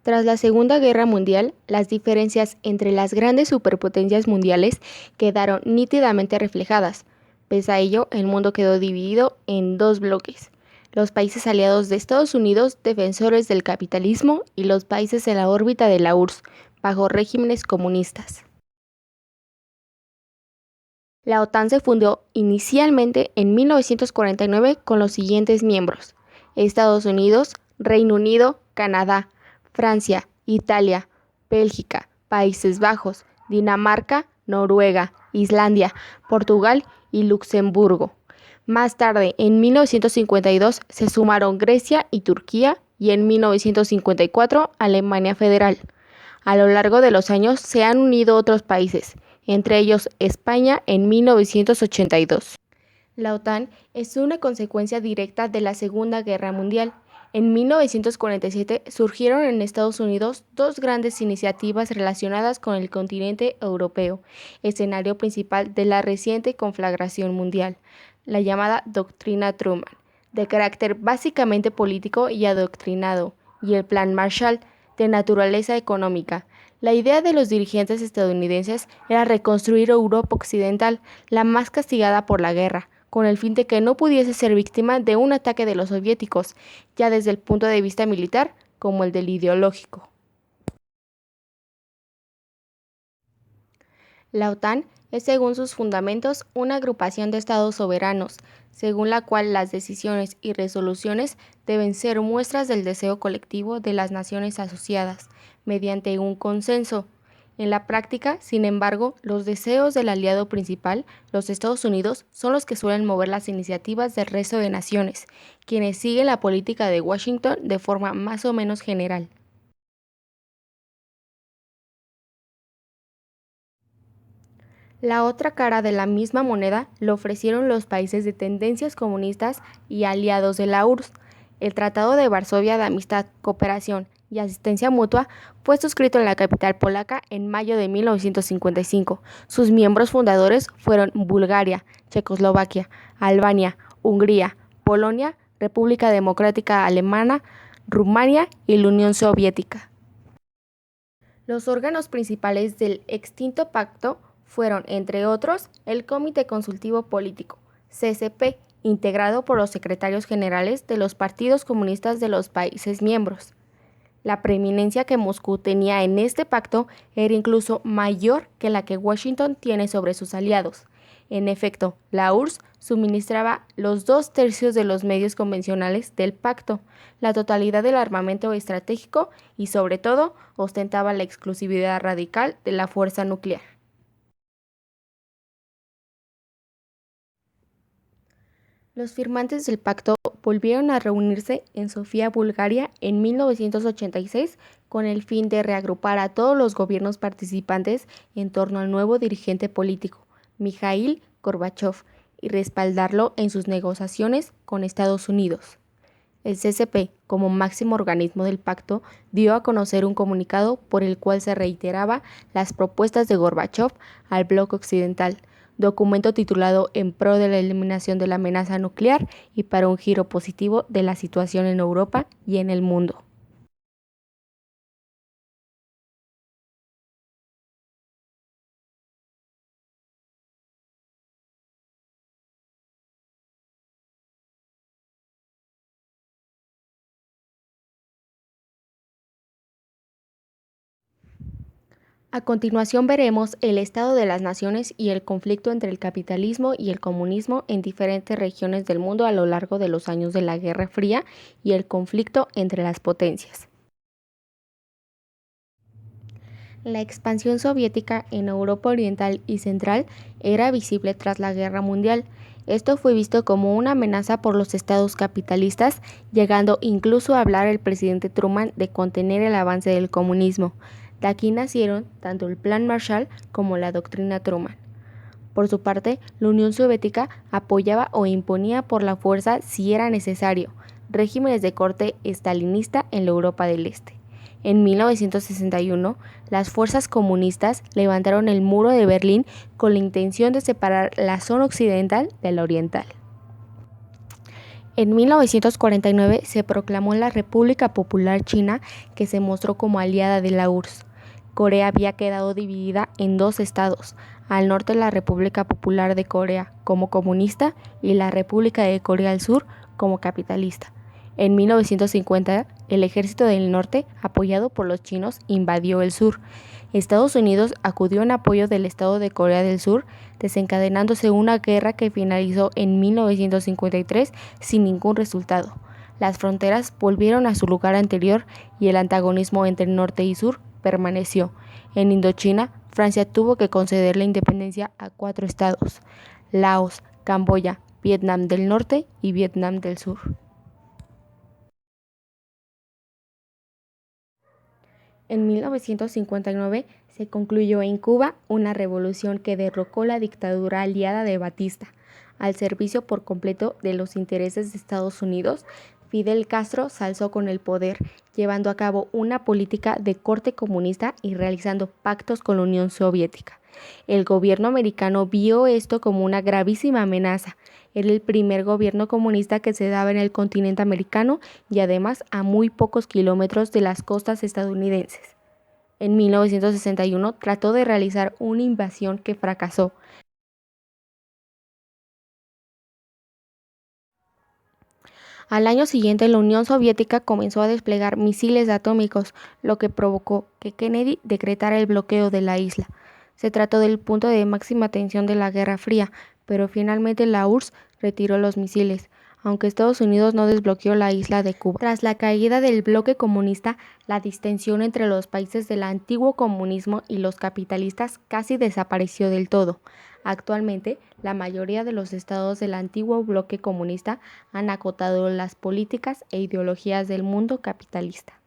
Tras la Segunda Guerra Mundial, las diferencias entre las grandes superpotencias mundiales quedaron nítidamente reflejadas. Pese a ello, el mundo quedó dividido en dos bloques: los países aliados de Estados Unidos, defensores del capitalismo, y los países en la órbita de la URSS, bajo regímenes comunistas. La OTAN se fundó inicialmente en 1949 con los siguientes miembros: Estados Unidos, Reino Unido, Canadá, Francia, Italia, Bélgica, Países Bajos, Dinamarca, Noruega, Islandia, Portugal y Luxemburgo. Más tarde, en 1952, se sumaron Grecia y Turquía, y en 1954 Alemania Federal. A lo largo de los años se han unido otros países, entre ellos España en 1982. La OTAN es una consecuencia directa de la Segunda Guerra Mundial. En 1947 surgieron en Estados Unidos dos grandes iniciativas relacionadas con el continente europeo, escenario principal de la reciente conflagración mundial: la llamada Doctrina Truman, de carácter básicamente político y adoctrinado, y el Plan Marshall, de naturaleza económica. La idea de los dirigentes estadounidenses era reconstruir Europa Occidental, la más castigada por la guerra, con el fin de que no pudiese ser víctima de un ataque de los soviéticos, ya desde el punto de vista militar como el del ideológico. La OTAN es, según sus fundamentos, una agrupación de estados soberanos, según la cual las decisiones y resoluciones deben ser muestras del deseo colectivo de las naciones asociadas, mediante un consenso. En la práctica, sin embargo, los deseos del aliado principal, los Estados Unidos, son los que suelen mover las iniciativas del resto de naciones, quienes siguen la política de Washington de forma más o menos general. La otra cara de la misma moneda lo ofrecieron los países de tendencias comunistas y aliados de la URSS. El Tratado de Varsovia de Amistad, Cooperación y Asistencia Mutua fue suscrito en la capital polaca en mayo de 1955. Sus miembros fundadores fueron Bulgaria, Checoslovaquia, Albania, Hungría, Polonia, República Democrática Alemana, Rumania y la Unión Soviética. Los órganos principales del extinto pacto fueron, entre otros, el Comité Consultivo Político, CCP, integrado por los secretarios generales de los partidos comunistas de los países miembros. La preeminencia que Moscú tenía en este pacto era incluso mayor que la que Washington tiene sobre sus aliados. En efecto, la URSS suministraba los 2/3 de los medios convencionales del pacto, la totalidad del armamento estratégico y, sobre todo, ostentaba la exclusividad radical de la fuerza nuclear. Los firmantes del pacto volvieron a reunirse en Sofía, Bulgaria, en 1986 con el fin de reagrupar a todos los gobiernos participantes en torno al nuevo dirigente político, Mikhail Gorbachov, y respaldarlo en sus negociaciones con Estados Unidos. El CCP, como máximo organismo del pacto, dio a conocer un comunicado por el cual se reiteraba las propuestas de Gorbachov al bloque occidental, documento titulado En pro de la eliminación de la amenaza nuclear y para un giro positivo de la situación en Europa y en el mundo. A continuación veremos el estado de las naciones y el conflicto entre el capitalismo y el comunismo en diferentes regiones del mundo a lo largo de los años de la Guerra Fría y el conflicto entre las potencias. La expansión soviética en Europa Oriental y Central era visible tras la Guerra Mundial. Esto fue visto como una amenaza por los estados capitalistas, llegando incluso a hablar el presidente Truman de contener el avance del comunismo. De aquí nacieron tanto el Plan Marshall como la Doctrina Truman. Por su parte, la Unión Soviética apoyaba o imponía por la fuerza, si era necesario, regímenes de corte estalinista en la Europa del Este. En 1961, las fuerzas comunistas levantaron el muro de Berlín con la intención de separar la zona occidental de la oriental. En 1949 se proclamó la República Popular China, que se mostró como aliada de la URSS. Corea había quedado dividida en dos estados: al norte la República Popular de Corea como comunista y la República de Corea del Sur como capitalista. En 1950, el ejército del norte, apoyado por los chinos, invadió el sur. Estados Unidos acudió en apoyo del Estado de Corea del Sur, desencadenándose una guerra que finalizó en 1953 sin ningún resultado. Las fronteras volvieron a su lugar anterior y el antagonismo entre norte y sur permaneció. En Indochina, Francia tuvo que conceder la independencia a 4 estados: Laos, Camboya, Vietnam del Norte y Vietnam del Sur. En 1959 se concluyó en Cuba una revolución que derrocó la dictadura aliada de Batista. Al servicio por completo de los intereses de Estados Unidos, Fidel Castro se alzó con el poder, llevando a cabo una política de corte comunista y realizando pactos con la Unión Soviética. El gobierno americano vio esto como una gravísima amenaza. Era el primer gobierno comunista que se daba en el continente americano y además a muy pocos kilómetros de las costas estadounidenses. En 1961 trató de realizar una invasión que fracasó. Al año siguiente, la Unión Soviética comenzó a desplegar misiles atómicos, lo que provocó que Kennedy decretara el bloqueo de la isla. Se trató del punto de máxima tensión de la Guerra Fría, pero finalmente la URSS retiró los misiles, aunque Estados Unidos no desbloqueó la isla de Cuba. Tras la caída del bloque comunista, la distensión entre los países del antiguo comunismo y los capitalistas casi desapareció del todo. Actualmente, la mayoría de los estados del antiguo bloque comunista han acotado las políticas e ideologías del mundo capitalista.